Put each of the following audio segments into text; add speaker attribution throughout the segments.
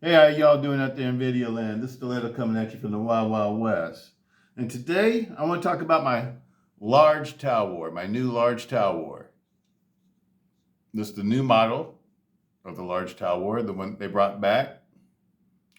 Speaker 1: Hey, how y'all doing out there in video land? This is Stiletto coming at you from the Wild Wild West. And today, I want to talk about my Large Talwar, my new Large Talwar. This is the new model of the Large Talwar, the one they brought back,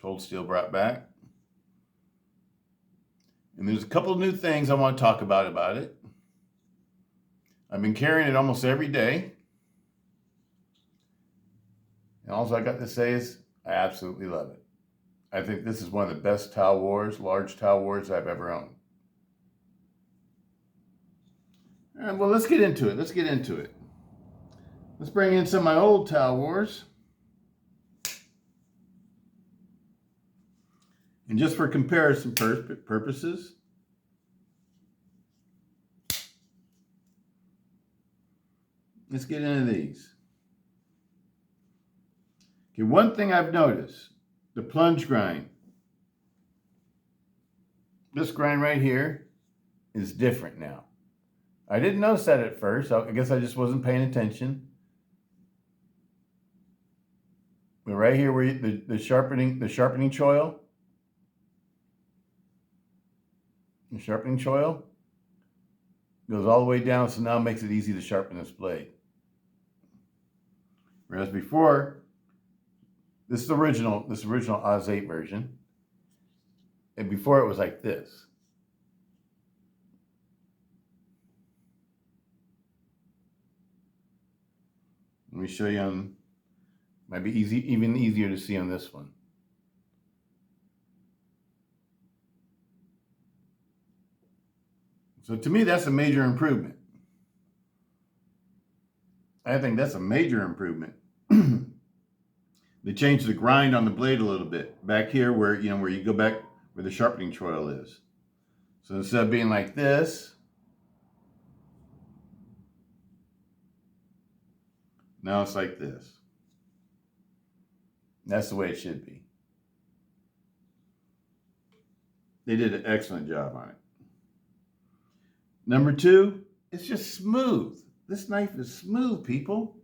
Speaker 1: Cold Steel brought back. And there's a couple of new things I want to talk about it. I've been carrying it almost every day. And all I got to say is, I absolutely love it. I think this is one of the best Talwars, Large Talwars I've ever owned. All right, well, let's get into it. Let's bring in some of my old Talwars. And just for comparison purposes, let's get into these. Okay, one thing I've noticed, the plunge grind. This grind right here is different now. I didn't notice that at first. I guess I just wasn't paying attention. But right here where the sharpening choil, goes all the way down, so now it makes it easy to sharpen this blade. Whereas before, this is original Oz 8 version, and before it was like this. Let me show you on, might be even easier to see on this one. So to me, that's a major improvement. I think that's a major improvement. They changed the grind on the blade a little bit. Back here where you go back where the sharpening choil is. So instead of being like this, now it's like this. That's the way it should be. They did an excellent job on it. Number two, it's just smooth. This knife is smooth, people.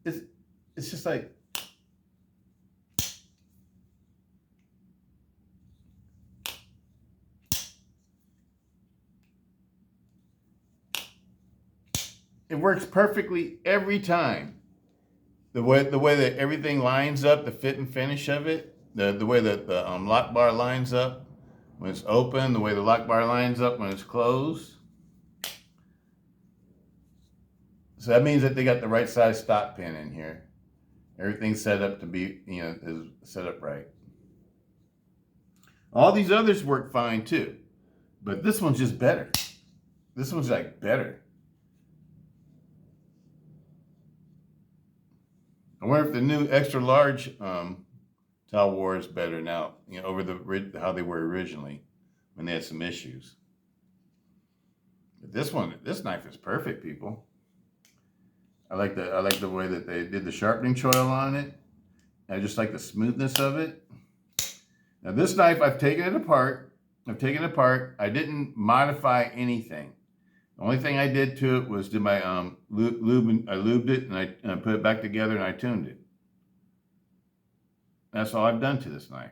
Speaker 1: It's just like, it works perfectly every time. The way that everything lines up, the fit and finish of it, the way that the lock bar lines up when it's open, the way the lock bar lines up when it's closed. So that means that they got the right size stop pin in here. Everything's set up to be, is set up right. All these others work fine too, but this one's just better. This one's like better. I wonder if the new extra large Talwar is better now, over how they were originally when they had some issues. But this knife is perfect, people. I like the way that they did the sharpening choil on it. I just like the smoothness of it. Now this knife, I've taken it apart. I didn't modify anything. The only thing I did to it was do my lube. I lubed it and I put it back together and I tuned it. That's all I've done to this knife.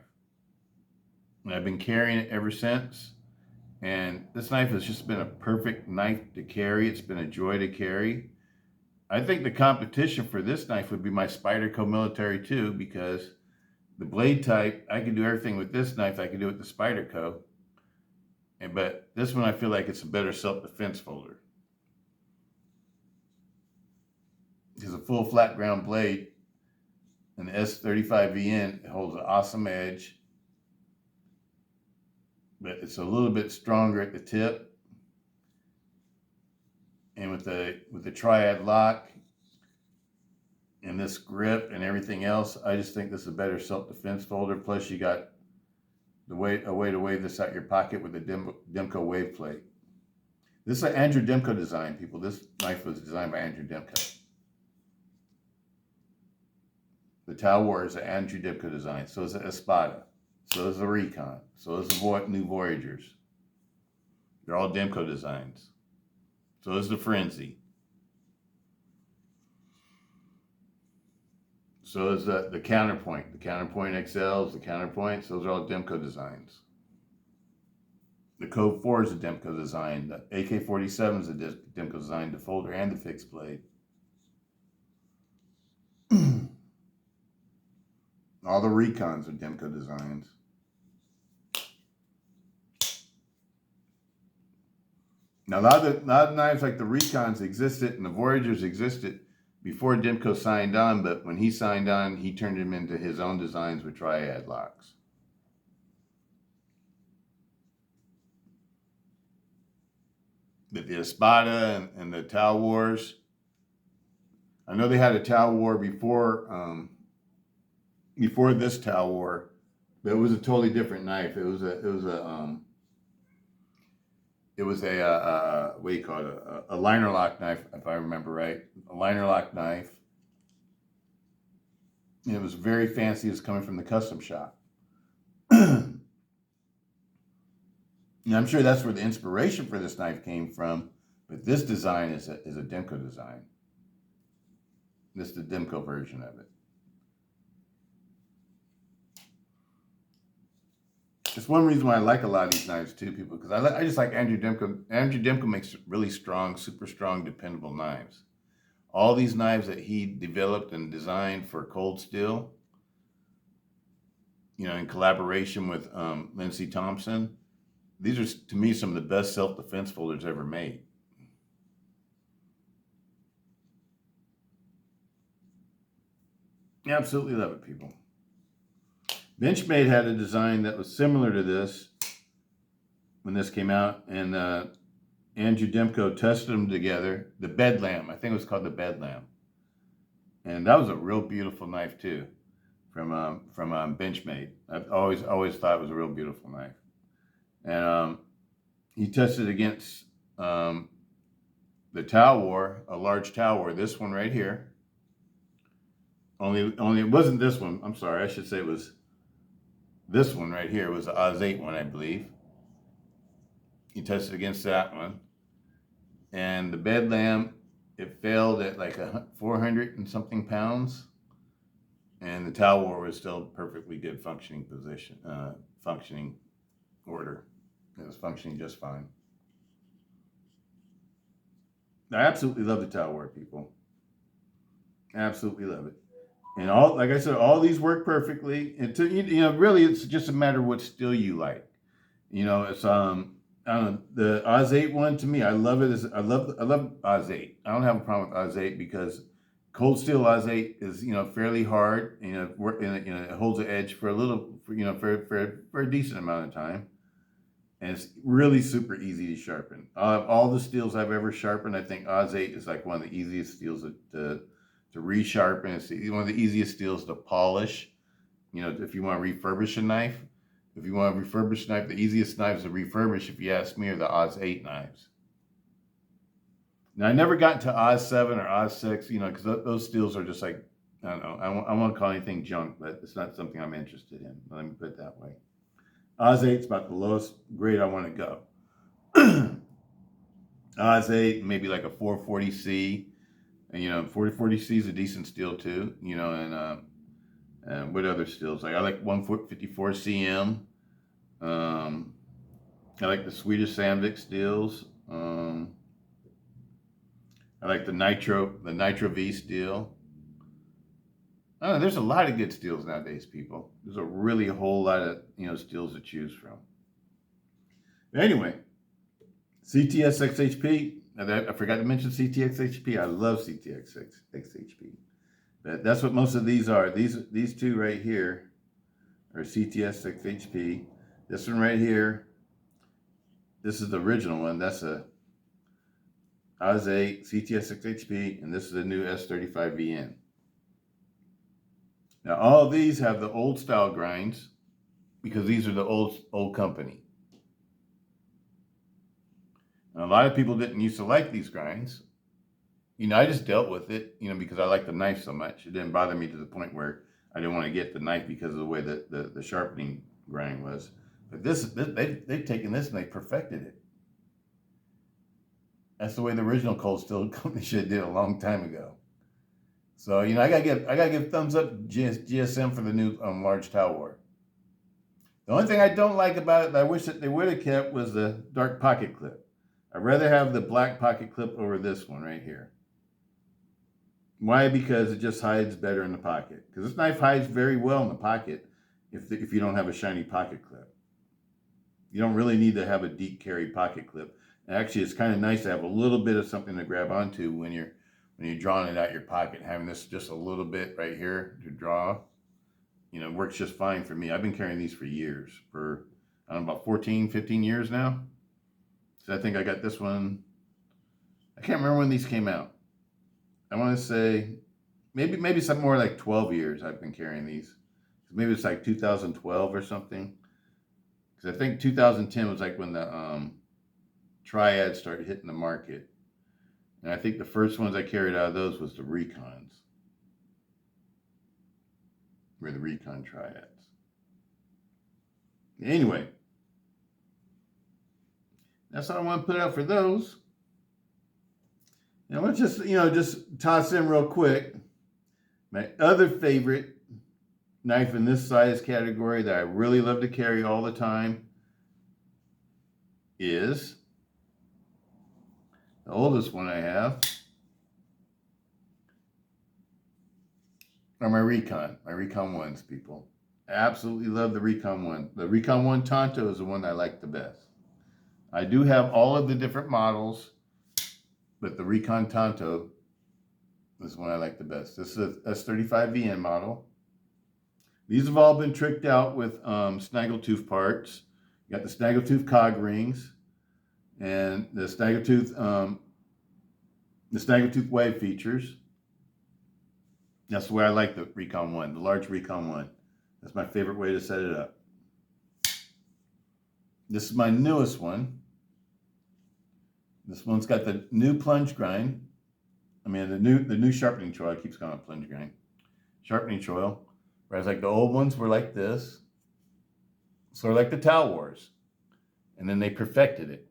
Speaker 1: And I've been carrying it ever since. And this knife has just been a perfect knife to carry. It's been a joy to carry. I think the competition for this knife would be my Spyderco Military 2, because the blade type, I can do everything with this knife I can do with the Spyderco. But this one, I feel like it's a better self-defense folder. It's a full flat ground blade, and the S35VN, it holds an awesome edge, but it's a little bit stronger at the tip. And with the triad lock and this grip and everything else, I just think this is a better self-defense folder. Plus, you got a way to wave this out your pocket with the Demko wave plate. This is an Andrew Demko design, people. This knife was designed by Andrew Demko. The Talwar is an Andrew Demko design. So is the Espada. So is the Recon. So is the new Voyagers. They're all Demko designs. So is the Frenzy. So is the counterpoint. The counterpoint XLs, the counterpoints, those are all Demko designs. The Code 4 is a Demko design. The AK-47 is a Demko design, the folder and the fixed blade. All the Recons are Demko designs. Now, a lot of knives like the Recons existed and the Voyagers existed before Demko signed on, but when he signed on, he turned them into his own designs with triad locks. But the Espada and the Talwars, I know they had a Talwar before this Talwar, but it was a totally different knife. It was a what do you call it? A liner lock knife, if I remember right. A liner lock knife. And it was very fancy. It was coming from the custom shop. And I'm sure that's where the inspiration for this knife came from. But this design is a Demko design. This is the Demko version of it. It's one reason why I like a lot of these knives too, people, because I just like Andrew Demko. Andrew Demko makes really strong, super strong, dependable knives. All these knives that he developed and designed for cold steel, in collaboration with Lindsey Thompson, these are, to me, some of the best self-defense folders ever made. Absolutely love it, people. Benchmade had a design that was similar to this when this came out, and Andrew Demko tested them together. The Bedlam, I think it was called the Bedlam, and that was a real beautiful knife too, from Benchmade. I've always thought it was a real beautiful knife, and he tested against the Talwar, a large Talwar. This one right here. Only it wasn't this one. I'm sorry, I should say it was. This one right here was the Oz 8 one, I believe. He tested against that one. And the Bedlam, it failed at like 400 and something pounds. And the Talwar was still perfectly good functioning position, functioning order. It was functioning just fine. I absolutely love the Talwar, people. Absolutely love it. And like I said, all these work perfectly. And really, it's just a matter of what steel you like. It's I don't know, the Oz 8 one to me, I love it. I love Oz 8. I don't have a problem with Oz 8 because cold steel Oz 8 is fairly hard. It holds the edge for for a decent amount of time, and it's really super easy to sharpen. All the steels I've ever sharpened, I think Oz 8 is like one of the easiest steels to resharpen. It's one of the easiest steels to polish. If you want to refurbish a knife, the easiest knives to refurbish, if you ask me, are the Oz 8 knives. Now, I never got into Oz 7 or Oz 6, because those steels are just like, I don't know, I won't call anything junk, but it's not something I'm interested in. Let me put it that way. Oz 8 is about the lowest grade I want to go. Oz 8, maybe like a 440C. And 40C is a decent steel too. And what other steels? I like 154 CM. I like the Swedish Sandvik steels. I like the Nitro V steel. There's a lot of good steels nowadays, people. There's a really whole lot of steels to choose from. But anyway, CTS XHP. I forgot to mention CTX XHP. I love CTX XHP. But that's what most of these are. These two right here are CTS XHP. This one right here, this is the original one. That's a Oz 8 CTS XHP, and this is the new S35VN. Now all of these have the old style grinds because these are the old company. And a lot of people didn't used to like these grinds. I just dealt with it, because I like the knife so much. It didn't bother me to the point where I didn't want to get the knife because of the way that the sharpening grind was. But they've taken this and they perfected it. That's the way the original Cold Steel Company should have did a long time ago. So, you know, I gotta give thumbs up GSM for the new large Talwar. The only thing I don't like about it that I wish that they would have kept was the dark pocket clip. I'd rather have the black pocket clip over this one right here. Why? Because it just hides better in the pocket. Because this knife hides very well in the pocket if you don't have a shiny pocket clip. You don't really need to have a deep carry pocket clip. And actually, it's kind of nice to have a little bit of something to grab onto when you're drawing it out your pocket. Having this just a little bit right here to draw, you know, works just fine for me. I've been carrying these for years, for I don't know, about 14, 15 years now. So I think I got this one. I can't remember when these came out. I want to say maybe something more like 12 years I've been carrying these. Maybe it's like 2012 or something. Because I think 2010 was like when the triads started hitting the market. And I think the first ones I carried out of those was the Recons. Were the Recon triads. Anyway, that's all I want to put out for those. Now let's just toss in real quick my other favorite knife in this size category that I really love to carry all the time is the oldest one I have, are my Recon 1s, people. I absolutely love the Recon 1. The Recon 1 Tonto is the one I like the best. I do have all of the different models, but the Recon Tonto is the one I like the best. This is a S35VN model. These have all been tricked out with snaggletooth parts. You got the snaggletooth cog rings and the snaggletooth wave features. That's the way I like the Recon 1, the large Recon 1. That's my favorite way to set it up. This is my newest one. This one's got the new plunge grind. I mean, the new sharpening choil. I keep calling it plunge grind. Sharpening choil. Whereas like the old ones were like this. Sort of like the Talwars. And then they perfected it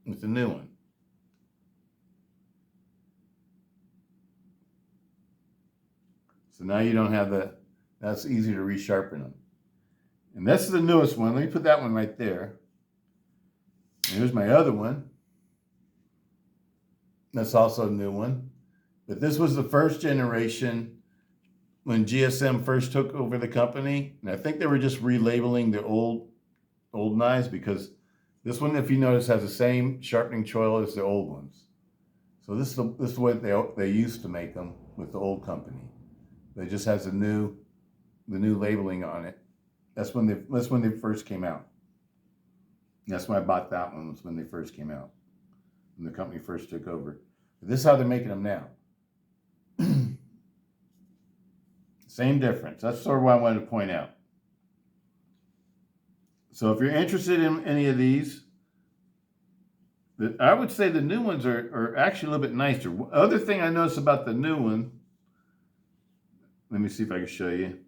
Speaker 1: with the new one. So now you don't have that's easy to resharpen them. And that's the newest one. Let me put that one right there. And here's my other one. That's also a new one. But this was the first generation when GSM first took over the company. And I think they were just relabeling the old knives because this one, if you notice, has the same sharpening choil as the old ones. So this is the way they used to make them with the old company. It just has the new labeling on it. That's when they first came out. That's when I bought that one, was when they first came out. When the company first took over. But this is how they're making them now. Same difference. That's sort of what I wanted to point out. So if you're interested in any of these, I would say the new ones are actually a little bit nicer. Other thing I noticed about the new one, let me see if I can show you.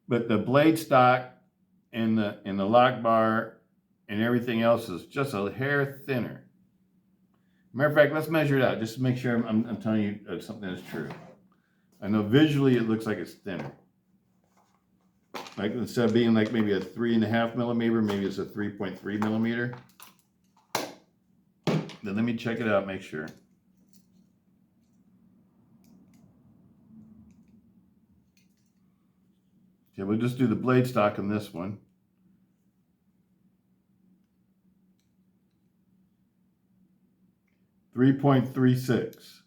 Speaker 1: But the blade stock and the lock bar and everything else is just a hair thinner. Matter of fact, let's measure it out just to make sure I'm telling you something that's true. I know visually it looks like it's thinner. Like instead of being like maybe a 3.5 millimeter, maybe it's a 3.3 millimeter. Then let me check it out, make sure. Okay, we'll just do the blade stock on this one. .36.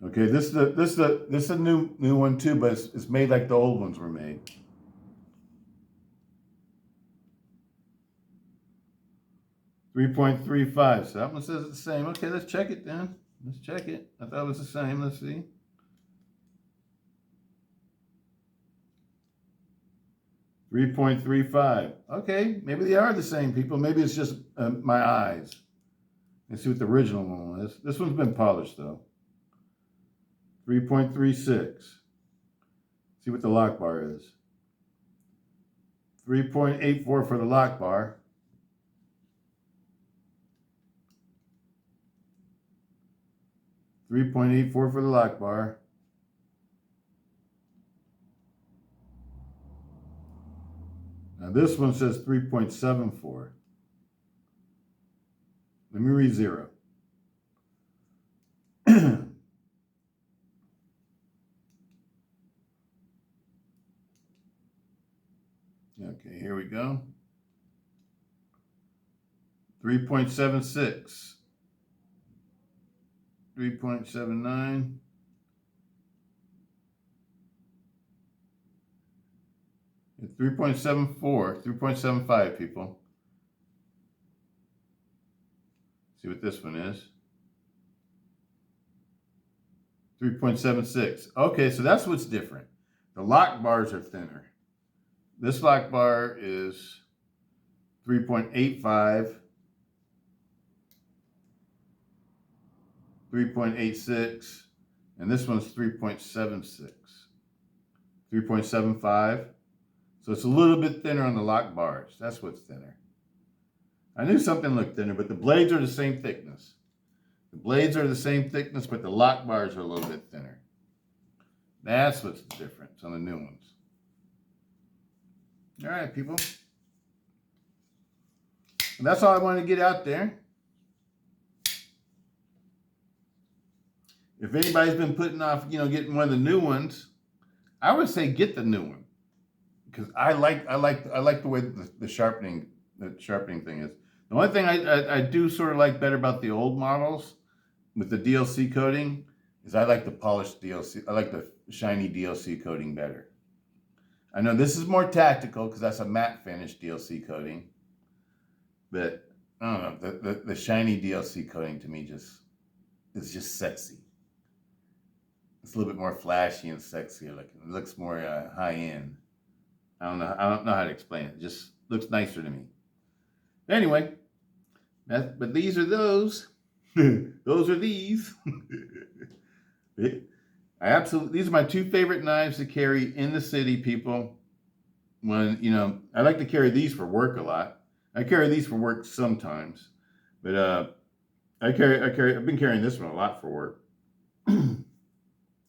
Speaker 1: Okay, this is a new one too, but it's made like the old ones were made. .35. So that one says it's the same. Okay, let's check it then. Let's check it. I thought it was the same. Let's see. .35. Okay, maybe they are the same, people. Maybe it's just my eyes. Let's see what the original one was. This one's been polished though. 3.36. See what the lock bar is. 3.84 for the lock bar. 3.84 for the lock bar. Now this one says 3.74. Let me read 0. Okay, here we go. 3.76. 3.79. It's 3.74, 3.75, people. See what this one is. 3.76. Okay, so that's what's different. The lock bars are thinner. This lock bar is 3.85, 3.86, and this one's 3.76, 3.75. So it's a little bit thinner on the lock bars. That's what's thinner. I knew something looked thinner, but the blades are the same thickness. The blades are the same thickness, but the lock bars are a little bit thinner. That's what's the difference on the new ones. All right, people. And that's all I wanted to get out there. If anybody's been putting off, getting one of the new ones, I would say get the new one, because I like the way the sharpening thing is. The only thing I do sort of like better about the old models with the DLC coating is I like the polished DLC. I like the shiny DLC coating better. I know this is more tactical because that's a matte finish DLC coating, but I don't know, the shiny DLC coating to me is just sexy. It's a little bit more flashy and sexy looking. It looks more high end. I don't know how to explain it. It just looks nicer to me. Anyway, but these are those. Those are these. These are my two favorite knives to carry in the city, people. When, I like to carry these for work a lot. I carry these for work sometimes, but I've been carrying this one a lot for work.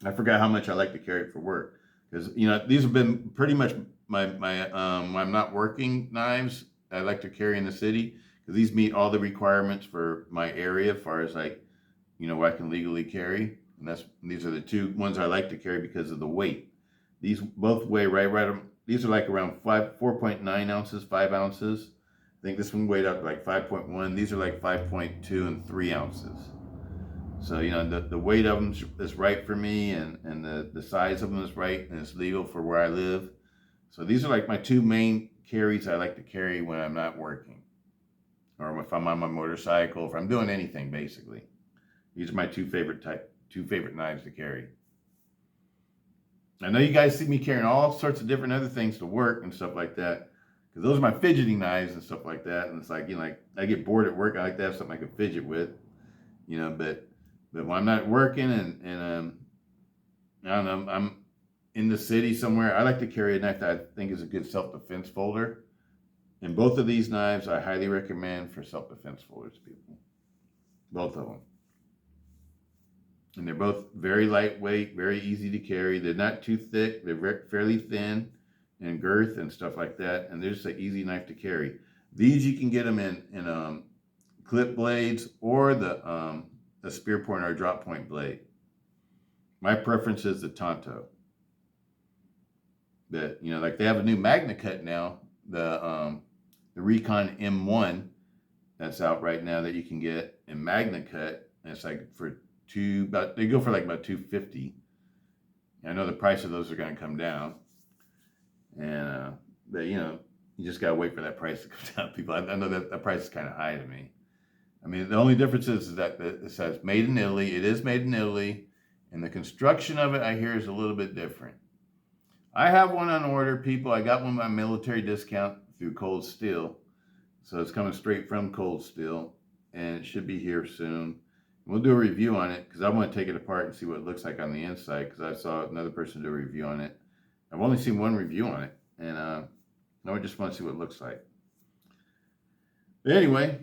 Speaker 1: I forgot how much I like to carry it for work, because these have been pretty much my when I'm not working knives I like to carry in the city, because these meet all the requirements for my area as far as what I can legally carry. And these are the two ones I like to carry because of the weight. These both weigh right. These are like around 4.9 ounces, 5 ounces. I think this one weighed up like 5.1. These are like 5.2 and 3 ounces. So the weight of them is right for me, and the size of them is right, and it's legal for where I live. So these are like my two main carries I like to carry when I'm not working, or if I'm on my motorcycle, if I'm doing anything basically. These are my two favorite knives to carry. I know you guys see me carrying all sorts of different other things to work and stuff like that, because those are my fidgeting knives and stuff like that. And it's like, I get bored at work. I like to have something I can fidget with, but when I'm not working and I don't know, I'm in the city somewhere, I like to carry a knife that I think is a good self-defense folder. And both of these knives I highly recommend for self-defense folders, people. Both of them. And they're both very lightweight, very easy to carry. They're not too thick. They're fairly thin in girth and stuff like that. And they're just an easy knife to carry. These you can get them in clip blades or the spear point or drop point blade. My preference is the Tonto. Like they have a new Magna Cut now, the Recon M1 that's out right now that you can get in Magna Cut. And it's like they go for like about $250. I know the price of those are going to come down, and but you just gotta wait for that price to come down, people. I know that price is kind of high to me. I mean, the only difference is that it says made in Italy. It is made in Italy, and the construction of it I hear is a little bit different. I have one on order, people. I got one by military discount through Cold Steel, so it's coming straight from Cold Steel, and it should be here soon. We'll do a review on it, because I want to take it apart and see what it looks like on the inside, because I saw another person do a review on it. I've only seen one review on it, and I just want to see what it looks like. But anyway,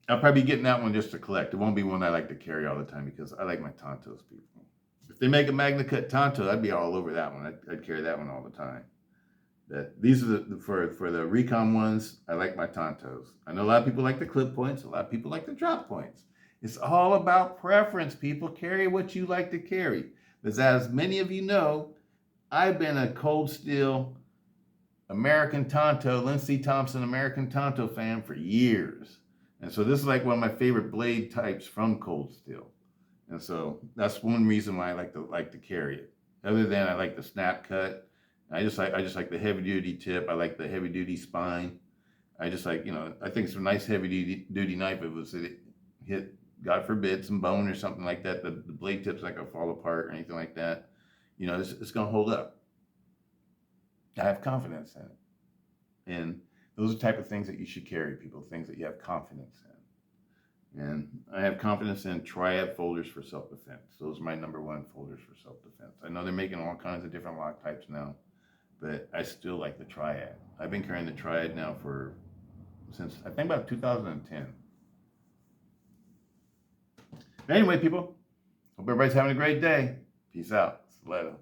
Speaker 1: I'll probably be getting that one just to collect. It won't be one I like to carry all the time because I like my Tontos, people. If they make a Magna Cut Tonto, I'd be all over that one. I'd carry that one all the time. But these are for the Recon ones, I like my Tontos. I know a lot of people like the clip points. A lot of people like the drop points. It's all about preference, people. Carry what you like to carry. Because as many of you know, I've been a Cold Steel American Tonto, Lindsey Thompson American Tonto fan for years. And so this is like one of my favorite blade types from Cold Steel. And so that's one reason why I like to carry it. Other than I like the snap cut. I just like the heavy duty tip. I like the heavy duty spine. I just like, I think it's a nice heavy duty knife. If it was hit, God forbid, some bone or something like that, the blade tip's not gonna fall apart or anything like that. It's gonna hold up. I have confidence in it. And those are the type of things that you should carry, people, things that you have confidence in. And I have confidence in triad folders for self-defense. Those are my #1 folders for self-defense. I know they're making all kinds of different lock types now, but I still like the triad. I've been carrying the triad now since I think about 2010. But anyway, people, hope everybody's having a great day. Peace out. Stiletto.